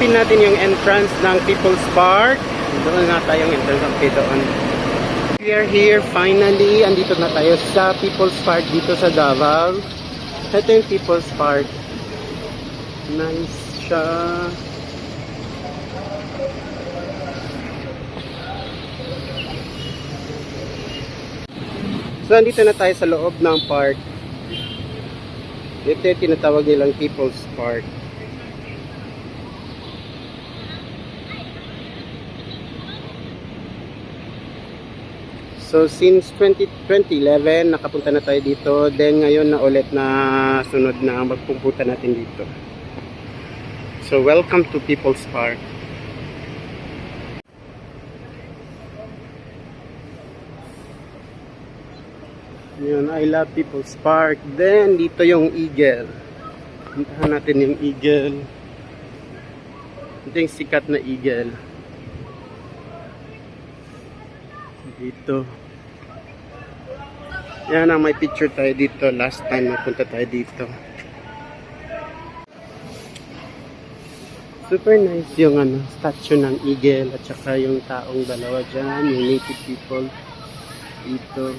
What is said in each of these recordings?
hanapin natin yung entrance ng People's Park. Doon nga tayong entrance ng doon. We are here finally. Andito na tayo sa People's Park dito sa Davao. Ito yung People's Park. Nice siya. So, andito na tayo sa loob ng park. Ito yung tinatawag nilang People's Park. So, since 2011, nakapunta na tayo dito. Then, ngayon na ulit na sunod na magpupunta natin dito. So, welcome to People's Park. Yun, I love People's Park. Then, dito yung Eagle. Puntahan natin yung Eagle. Ito yung sikat na Eagle. Dito. Yan ang may picture tayo dito. Last time napunta tayo dito. Super nice yung statue ng Eagle at saka yung taong dalawa dyan. Yung native people dito.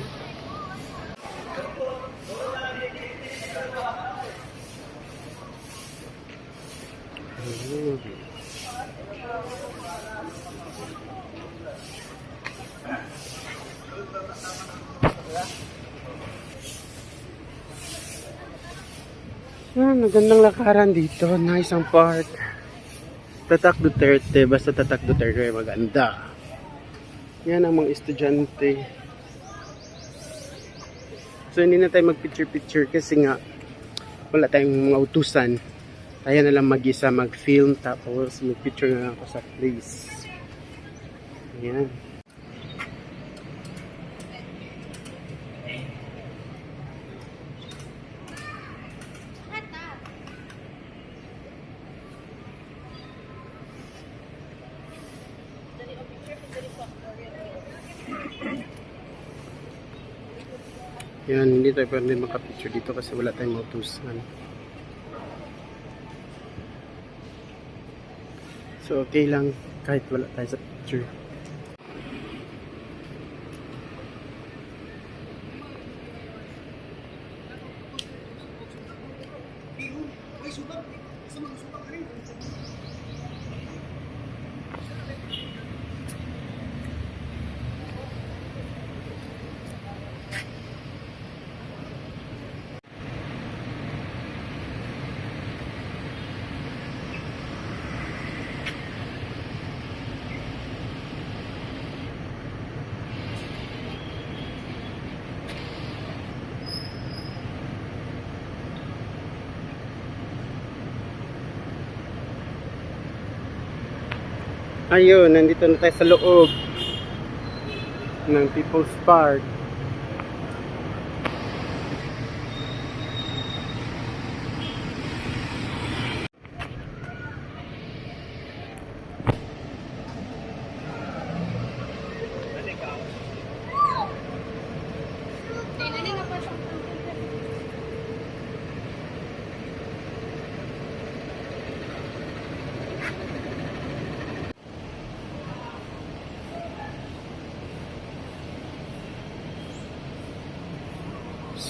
Magandang lakaran dito. Nice ang park. Tatak Duterte. Basta Tatak Duterte maganda. Yan ang mga estudyante. So hindi na tayo mag-picture-picture kasi nga wala tayong mga utusan. Tayo na lang mag-isa mag-film tapos mag-picture na lang ako sa place. Ayan. Yan, hindi tayo pwede makapicture dito kasi wala tayong mautusan. So, okay lang kahit wala tayo sa picture. Ayun, nandito na tayo sa loob ng People's Park.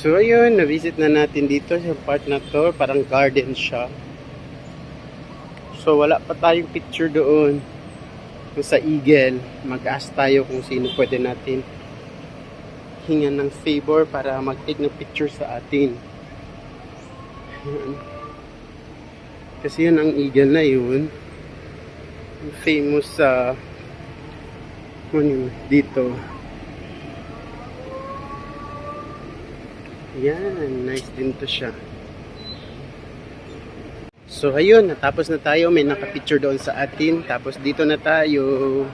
So ayun, na-visit na natin dito sa part na to, parang garden siya. So wala pa tayong picture doon sa Eagle. Mag-ask tayo kung sino pwede natin hingan ng favor para mag-take ng picture sa atin. Ayan. Kasi yun ang Eagle na yun. Famous sa dito. Yan, nice din to siya. So ayun, natapos na tayo. May nakapicture doon sa atin. Tapos dito na tayo.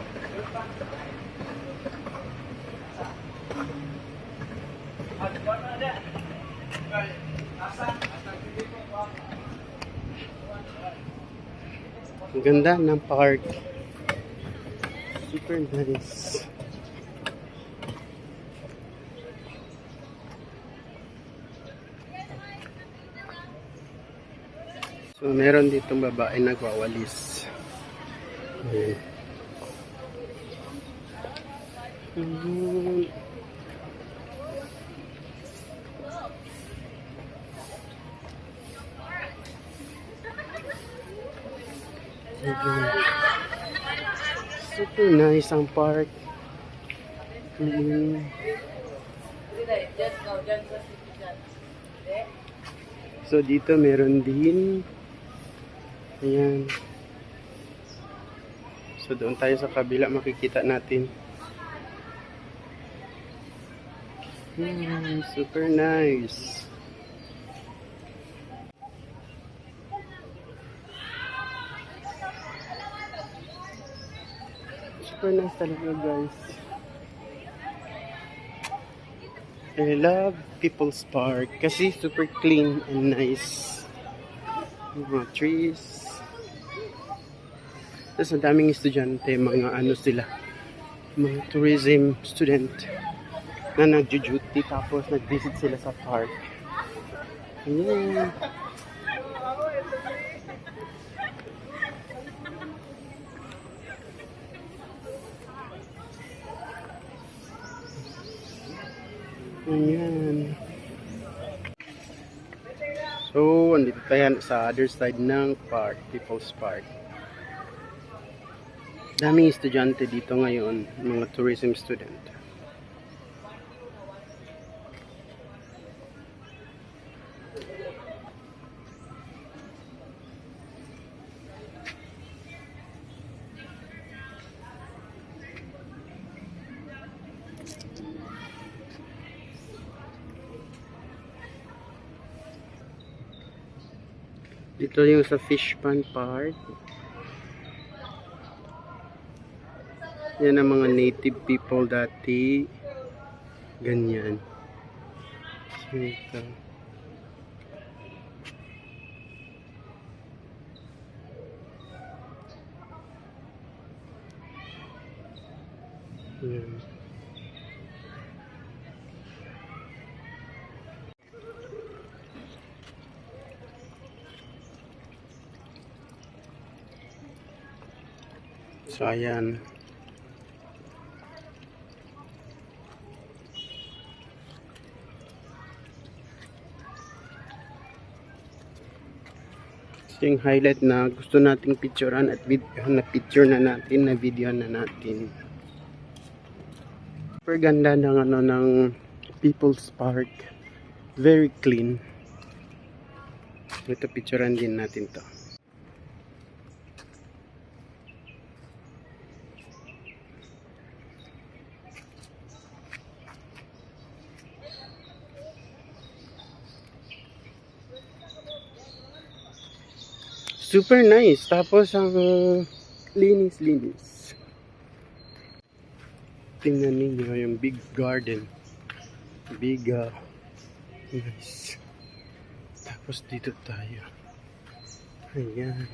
Ang ganda ng park. Super nice. So, meron ditong babae nagwawalis. Ayan. Ayan. Ayan. Super nice ang park. So dito meron din. Ayan. So doon tayo sa kabila, makikita natin. Super nice. Super nice talaga, guys. I love People's Park kasi super clean and nice. Mga trees. Tapos ang daming estudyante, mga ano sila, mga tourism student na nagjo-duty tapos nag-visit sila sa park. Ayan. Ayan. So, andito tayo sa other side ng park, People's Park. Daming estudyante dito ngayon, mga tourism student. Dito yung sa Fish Pond Park. Yan ang mga native people dati. Ganyan. So, ito. Yan. So, ayan. Yung highlight na gusto nating picturean at na picture na natin, na video na natin. Super ganda ng ano ng People's Park. Very clean. Ito picturean din natin to. Super nice. Tapos ang linis-linis. Tingnan ninyo yung big garden. Big nice. Tapos dito tayo. Ayan.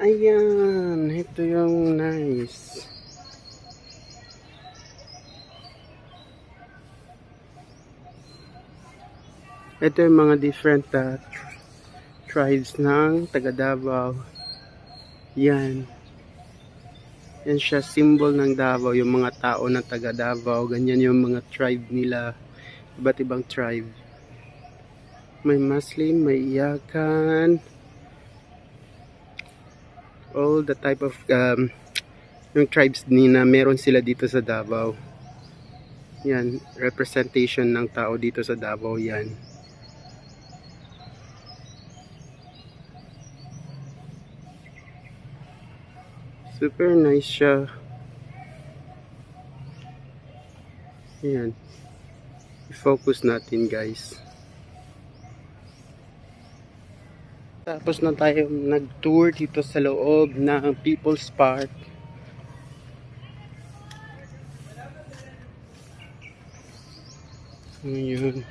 Ayan. Ito yung nice. Ito yung mga different tribes ng taga Davao. Yan. Yan siya, symbol ng Davao. Yung mga tao na taga Davao. Ganyan yung mga tribe nila. Iba't ibang tribe. May Muslim, may Iyakan. All the type of yung tribes nila meron sila dito sa Davao. Yan, representation ng tao dito sa Davao yan. Super nice siya. Ayan. I-focus natin, guys. Tapos na tayo nag-tour dito sa loob ng People's Park. Ayan.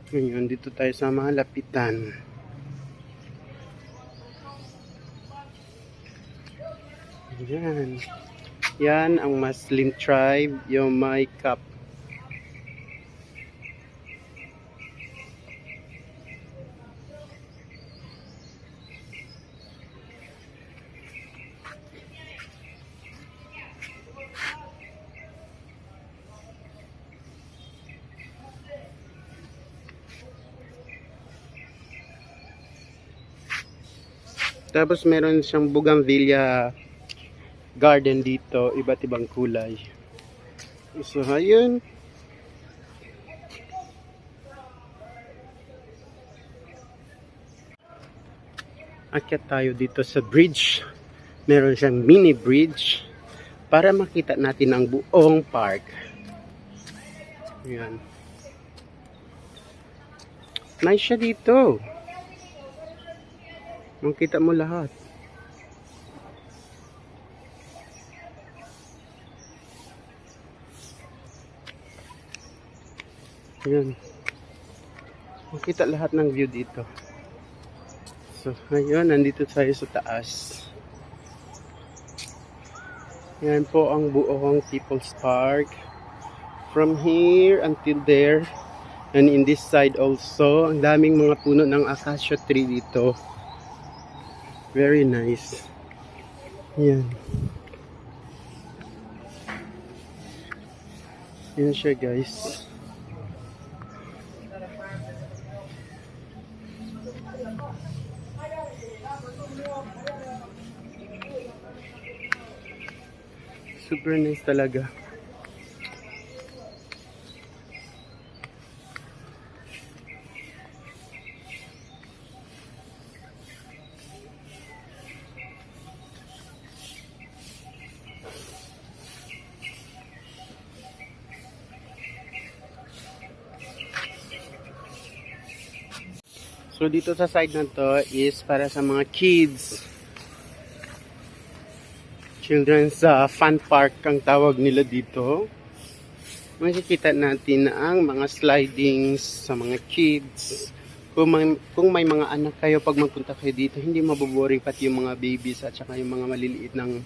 Ngayon, dito tayo sa mga lapitan. Yan. Yan ang Muslim tribe, yung may cup. Tapos meron siyang bougainvillea garden dito, iba't ibang kulay. So, ayun. Akyat tayo dito sa bridge. Meron siyang mini bridge para makita natin ang buong park. Ayan. Nice siya dito. Makita mo lahat. Ayan. Makita lahat ng view dito. So, ayun, nandito tayo sa taas. Yan po ang buong People's Park. From here until there. And in this side also, ang daming mga puno ng acacia tree dito. Very nice. Yan. Yan siya, guys. Super nice talaga. So dito sa side na to is para sa mga kids. Children's fun park ang tawag nila dito. Makikita natin ang mga slidings sa mga kids. Kung may mga anak kayo, pag magpunta kayo dito, hindi maboboring pati yung mga babies at saka yung mga maliliit ng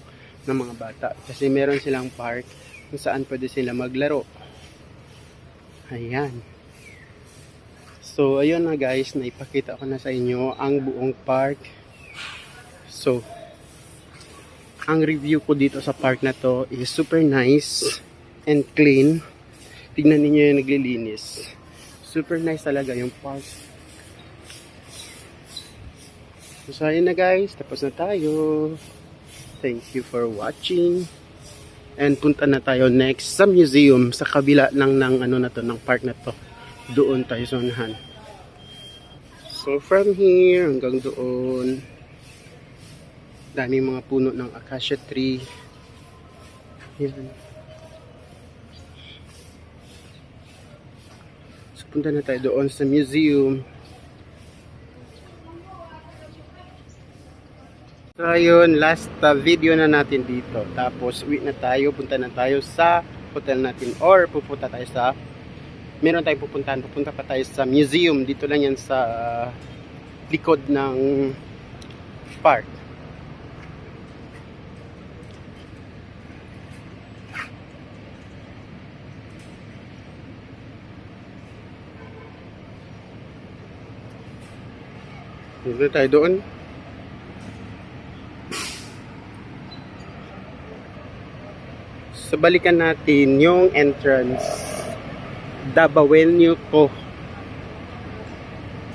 mga bata. Kasi meron silang park kung saan pwede sila maglaro. Ayan. So, ayun na guys, naipakita ko na sa inyo ang buong park. So, ang review ko dito sa park na to is super nice and clean. Tignan niyo yung naglilinis. Super nice talaga yung park. So, ayun na guys, tapos na tayo. Thank you for watching. And punta na tayo next sa museum sa kabila lang ng ano na to, ng park na to. Doon tayo sa unahan. So from here hanggang doon, daming mga puno ng acacia tree. Yan. So punta na tayo doon sa museum. So ayun, last video na natin dito. Tapos uwi na tayo, punta na tayo sa hotel natin or pupunta tayo sa meron tayong pupuntahan. Pupunta pa tayo sa museum. Dito lang yan sa likod ng park. Dito tayo doon. So balikan natin yung entrance. Dabawenyo ko.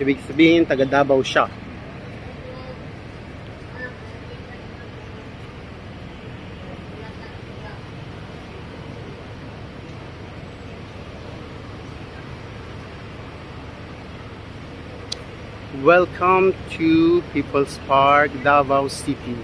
Ibig sabihin, taga Davao siya. Welcome to People's Park, Davao City.